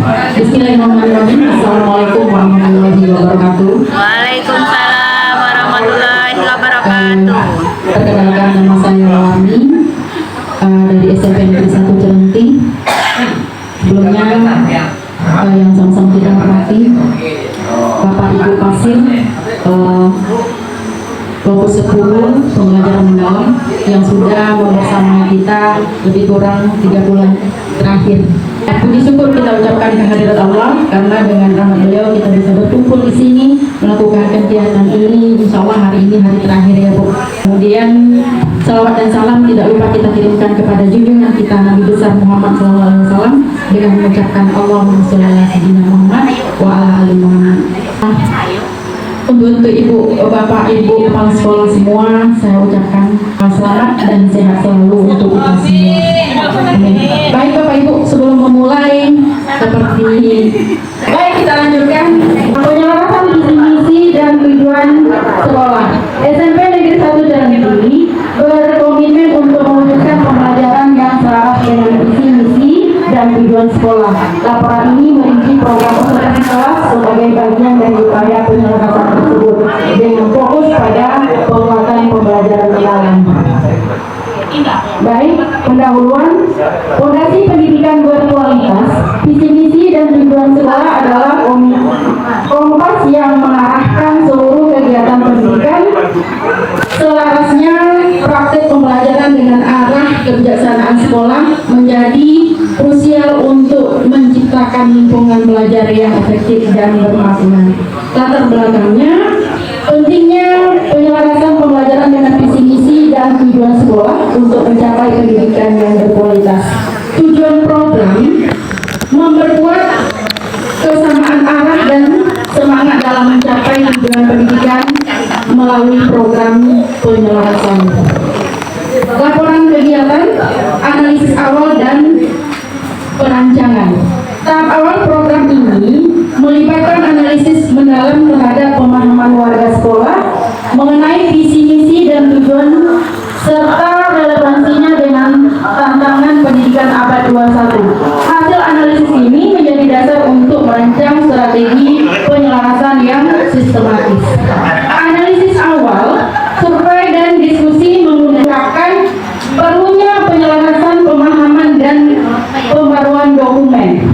Bismillahirrahmanirrahim. Assalamualaikum warahmatullahi wabarakatuh. Waalaikumsalam warahmatullahi wabarakatuh. Perkenalkan, nama saya Lawani dari SMP Negeri 1 Celenti. Sebelumnya yang sama-sama kita hormati Bapak Ibu Pasir, Kelompok 10 pembelajaran mendalam yang sudah bersama kita lebih kurang 3 bulan terakhir. Puji syukur kita ucapkan kehadirat Allah karena dengan rahmat beliau kita bisa berkumpul di sini melakukan kegiatan ini. Insya Allah hari ini hari terakhir ya Bu. Kemudian salawat dan salam tidak lupa kita kirimkan kepada junjungan kita Nabi besar Muhammad SAW dengan mengucapkan Allahumma sholli ala sayyidina Muhammad wa ala ali Muhammad. Untuk Ibu, Bapak, Ibu, kepala sekolah semua, saya ucapkan selamat dan sehat selalu untuk kita semua. Baik Bapak Ibu, sebelum memulai baik kita lanjutkan penyelarasan visi misi dan tujuan sekolah. SMP Negeri 1 Celenti berkomitmen untuk mewujudkan pembelajaran yang selaras dengan visi misi dan tujuan sekolah. Laporan ini merinci program observasi kelas sebagai bagian dari upaya penyelarasan tersebut dengan fokus pada penguatan pembelajaran mendalam. Baik, pendahuluan fondasi pendidikan berkualitas. Visi misi dan tujuan sekolah adalah kompas yang mengarahkan seluruh kegiatan pendidikan selarasnya praktek pembelajaran dengan arah kebijaksanaan sekolah menjadi krusial untuk menciptakan lingkungan belajar yang efektif dan bermakna. Latar belakangnya, pentingnya penyelarasan pembelajaran dengan visi misi dan tujuan sekolah untuk mencapai pendidikan yang berkualitas. Tujuan program memperkuat kesamaan arah dan semangat dalam mencapai tujuan pendidikan melalui program penyelarasan. Laporan kegiatan, analisis awal dan perancangan. Tahap awal program ini melibatkan analisis mendalam terhadap pemahaman warga sekolah mengenai visi misi dan tujuan serta relevansinya dengan tantangan pendidikan abad 21. Hasil analisis ini menjadi dasar untuk merancang strategi penyelarasan yang sistematis. Analisis awal, survei dan diskusi mengungkapkan perlunya penyelarasan pemahaman dan pembaruan dokumen,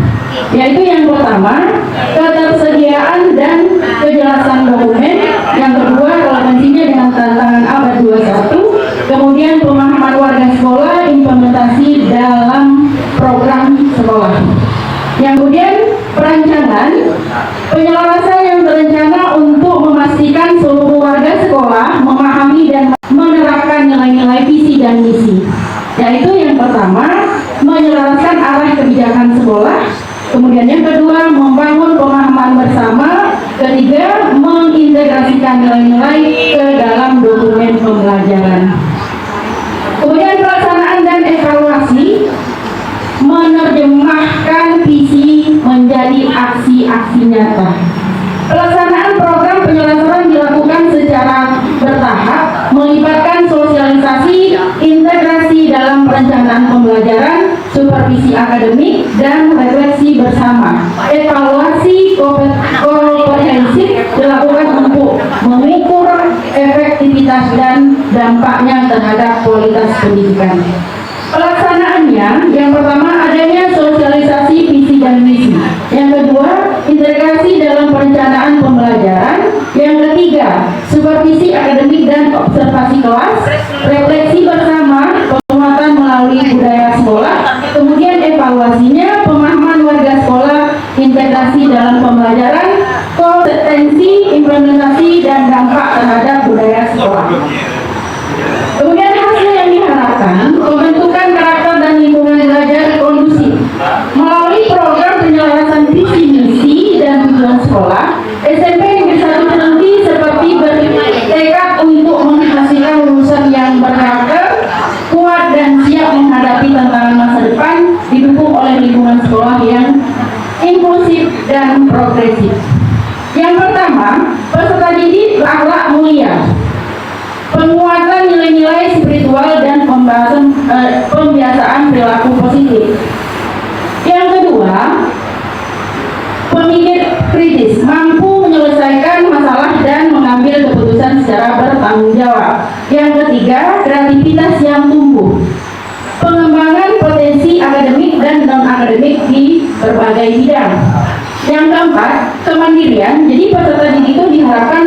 yaitu yang pertama, ketersediaan dan kejelasan dokumen, yang kedua, relevansinya dengan tantangan abad 21, kemudian pemahaman warga sekolah, implementasi dalam program sekolah. Yang kemudian perancangan, penyelarasan yang berencana untuk memastikan seluruh warga sekolah memahami dan menerapkan nilai-nilai visi dan misi, yaitu yang pertama, menyelaraskan arah kebijakan sekolah, kemudian yang kedua, membangun pemahaman bersama, ketiga, mengintegrasikan nilai-nilai ke dalam dokumen pembelajaran. Kemudian pelaksanaan dan evaluasi, menerjemahkan visi menjadi aksi-aksi nyata. Pelaksanaan program penyelarasan dilakukan secara bertahap, melibatkan sosialisasi, integrasi dalam perencanaan pembelajaran, supervisi akademik, dan refleksi bersama. Evaluasi komprehensif dilakukan untuk mengukur efektivitas dan dampaknya terhadap kualitas pendidikan. Pelaksanaannya, yang pertama, adanya sosialisasi visi dan misi. Yang kedua, integrasi dalam perencanaan pembelajaran. Yang ketiga, supervisi akademik dan observasi kelas, refleksi bersama, penguatan melalui budaya sekolah, kemudian evaluasinya, pemahaman warga sekolah, integrasi dalam pembelajaran, kompetensi, implementasi, dan dampak terhadap budaya sekolah. Kemudian hasil yang diharapkan, pembentukan karakter dan lingkungan belajar kondusif. Melalui program penyelarasan visi misi dan tujuan sekolah, SMP Negeri 1 Celenti seperti bertekad untuk menghasilkan lulusan yang berkarakter, kuat dan siap menghadapi tantangan masa depan, didukung oleh lingkungan sekolah yang inklusif dan progresif. Yang pertama, peserta didik berakhlak mulia, penguatan nilai-nilai spiritual dan pembiasaan perilaku positif. Yang kedua, mampu menyelesaikan masalah dan mengambil keputusan secara bertanggung jawab. Yang ketiga, kreativitas yang tumbuh. Pengembangan potensi akademik dan non-akademik di berbagai bidang. Yang keempat, kemandirian. Jadi peserta didik itu diharapkan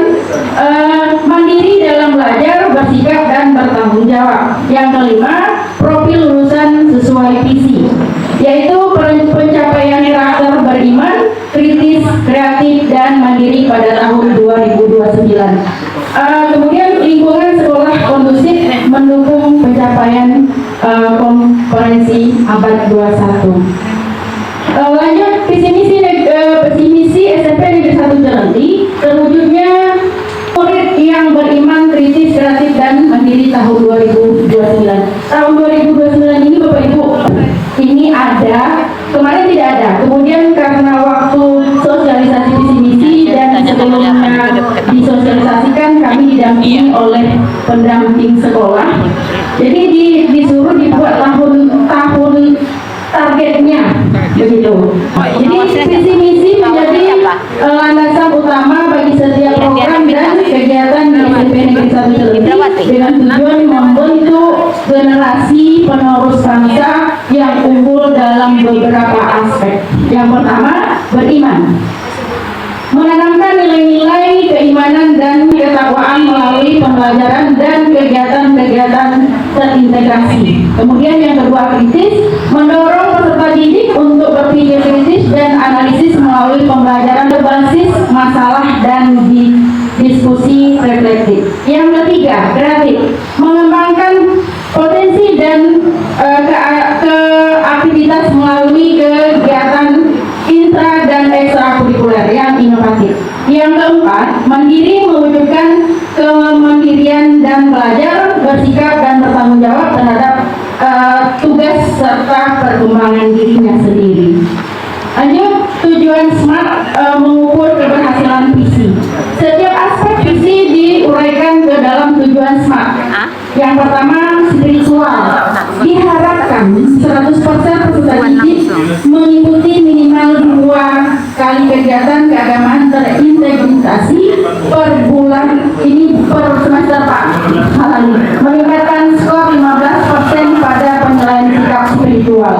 mandiri dalam belajar, bersikap, dan bertanggung jawab. Yang kelima, profil lulusan sesuai visi, yaitu pencapaian karakter beriman, kritis, kreatif, dan mandiri pada tahun 2029. Kemudian lingkungan sekolah kondusif mendukung pencapaian konferensi abad 21. Lanjut, visi misi SMP Negeri 1 Jelenti, terwujudnya murid yang beriman, kritis, kreatif, dan mandiri tahun 2029. Tahun 2029 ini Bapak Ibu, ini ada, kemarin tidak ada. Kemudian karena waktu sosialisasi visi misi dan sebelumnya disosialisasikan, kami didampingi oleh pendamping sekolah. Jadi disuruh dibuat tahun targetnya begitu. Jadi visi misi menjadi landasan utama bagi setiap program dan kegiatan di SMP Negeri 1 Jelenti dengan tujuan membentuk generasi penerus bangsa yang unggul dalam beberapa aspek. Yang pertama, beriman. Menanamkan nilai-nilai keimanan dan ketakwaan melalui pembelajaran dan kegiatan-kegiatan terintegrasi. Kemudian yang kedua, kritis. Mendorong peserta didik untuk berpikir kritis dan analisis melalui pembelajaran berbasis masalah dan diskusi reflektif. Yang ketiga, kreatif. Mengembangkan potensi dan aktivitas melalui kegiatan intra dan ekstrakurikuler yang inovatif. Yang keempat, mandiri, mewujudkan kemandirian dan belajar, bersikap dan bertanggung jawab terhadap tugas serta perkembangan dirinya sendiri. Lanjut, tujuan SMART mengukur keberhasilan visi. Setiap aspek visi diuraikan ke dalam tujuan SMART. Yang pertama, spiritual. Diharapkan 100% peserta didik mengikuti minimal 2 kali kegiatan keagamaan terintegrasi per bulan, ini per semester Pak. Meningkatkan skor 15% pada penilaian sikap spiritual.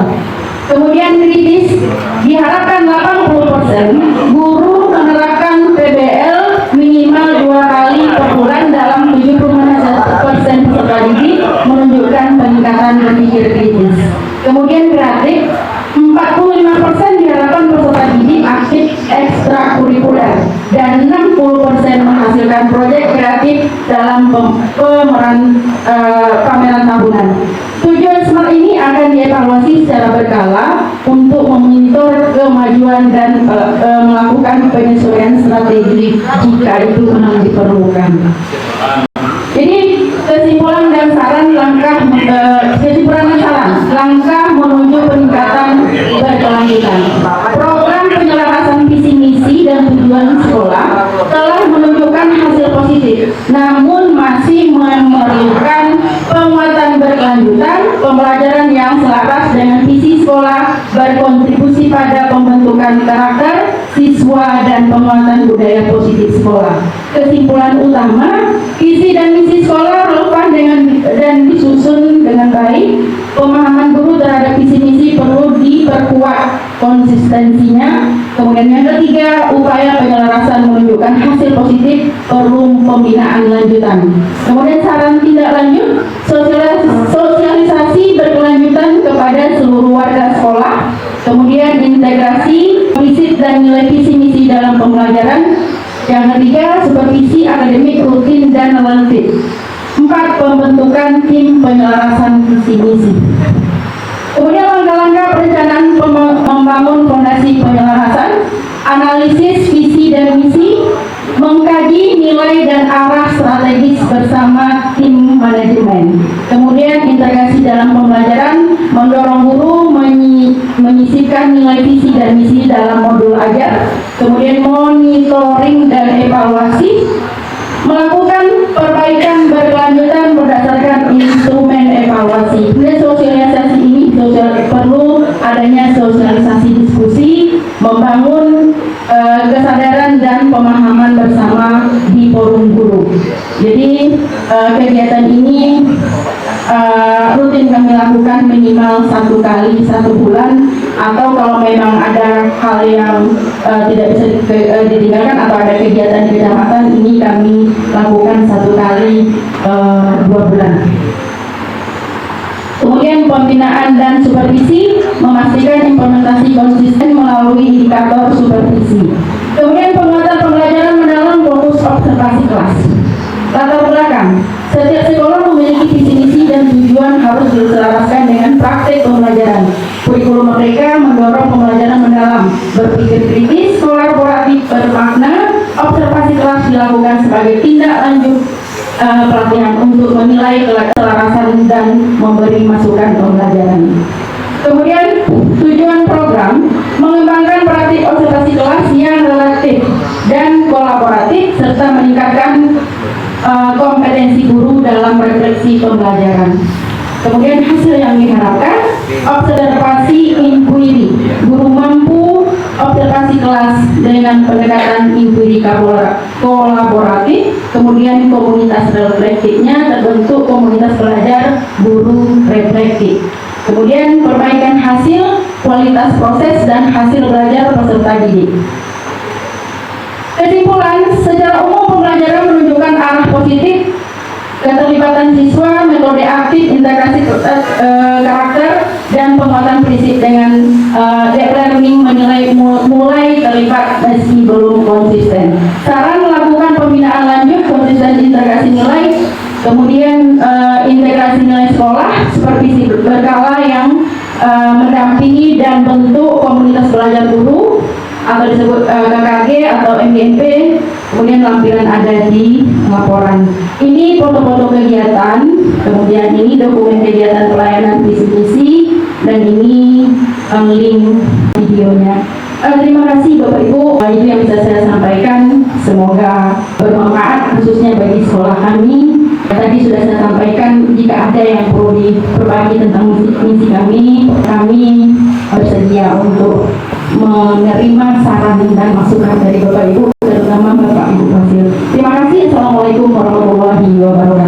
Kemudian kritis, diharapkan 80% guru menerapkan PBL minimal 2 kali per bulan dalam 75% peserta didik menunjukkan peningkatan berpikir kritis. Kemudian kreatif, 45% diharapkan peserta didik aktif ekstrakurikuler dan 60% menghasilkan proyek kreatif dalam pameran tahunan. Tujuan SMART ini akan dievaluasi secara berkala untuk memonitor kemajuan dan melakukan penyesuaian strategi jika itu memang diperlukan. Jadi kesimpulan dan saran langkah menuju peningkatan berkelanjutan. Program penyelarasan visi misi dan tujuan sekolah telah menunjukkan hasil positif, namun masih memerlukan penguatan berkelanjutan. Pembelajaran yang selaras dengan visi sekolah berkontribusi pada pembentukan karakter siswa dan penguatan budaya positif sekolah. Kesimpulan utama, visi dan misi sekolah relevan dan disusun dengan baik. Pemahaman guru terhadap visi misi perlu diperkuat konsistensinya. Kemudian yang ketiga, upaya penyelarasan menunjukkan hasil positif, perlu pembinaan lanjutan. Kemudian saran tindak lanjut, sosialisasi berkelanjutan kepada seluruh warga sekolah. Kemudian integrasi prinsip dan nilai visi misi dalam pembelajaran. Yang ketiga, supervisi akademik rutin dan relatif. 4. Pembentukan tim penyelarasan visi misi. Kemudian langkah-langkah perencanaan membangun fondasi penyelarasan, analisis visi dan misi, mengkaji nilai dan arah strategis bersama tim manajemen. Kemudian integrasi dalam pembelajaran, mendorong guru menyisipkan nilai visi dan misi dalam modul ajar. Kemudian monitoring dan evaluasi, melakukan perbaikan berkelanjutan berdasarkan instrumen evaluasi. Kemudian sosialisasi ini perlu adanya sosialisasi diskusi membangun kesadaran dan pemahaman bersama di forum guru. Jadi kegiatan ini rutin kami lakukan minimal 1 kali 1 bulan, atau kalau memang ada hal yang tidak bisa ditinggalkan atau ada kegiatan di kecamatan, ini kami lakukan 1 kali 2 bulan. Kemudian pembinaan dan supervisi, memastikan implementasi konsisten melalui indikator supervisi. Kemudian penguatan pembelajaran mendalam, fokus observasi kelas. Latar belakang, setiap sekolah memiliki visi misi dan tujuan harus diselaraskan dengan praktek pembelajaran. Kurikulum mereka mendorong pembelajaran mendalam, berpikir kritis, kolaboratif, bermakna. Observasi kelas dilakukan sebagai tindak lanjut pelatihan untuk menilai keselarasan dan memberi masukan pembelajaran. Kemudian tujuan program mengembangkan praktik observasi kelas yang relatif dan kolaboratif serta meningkatkan kompetensi guru dalam refleksi pembelajaran. Kemudian hasil yang diharapkan, observasi inquiry, guru mampu observasi kelas dengan pendekatan inquiry kolaboratif. Kemudian komunitas reflektifnya terbentuk komunitas belajar guru reflektif. Kemudian perbaikan hasil, kualitas proses dan hasil belajar peserta didik. Kesimpulan, secara umum pembelajaran menunjukkan arah positif, keterlibatan siswa, metode aktif, integrasi karakter, dan penguatan prinsip dengan deep learning menilai mulai terlibat meski belum konsisten. Saran melakukan pembinaan lanjut, konsisten integrasi nilai, kemudian integrasi nilai sekolah, supervisi berkala yang mendampingi dan bentuk komunitas belajar guru atau disebut KKG atau MGNP, kemudian lampiran ada di laporan. Ini foto-foto kegiatan, kemudian ini dokumen kegiatan pelayanan visi misi, dan ini link videonya. Terima kasih Bapak Ibu, itu yang bisa saya sampaikan. Semoga bermanfaat khususnya bagi sekolah kami. Tadi sudah saya sampaikan, jika ada yang perlu diperbaiki tentang misi kami bersedia untuk menerima saran dan masukan dari Bapak Ibu, terutama Bapak Ibu Fasil. Terima kasih. Assalamualaikum warahmatullahi wabarakatuh.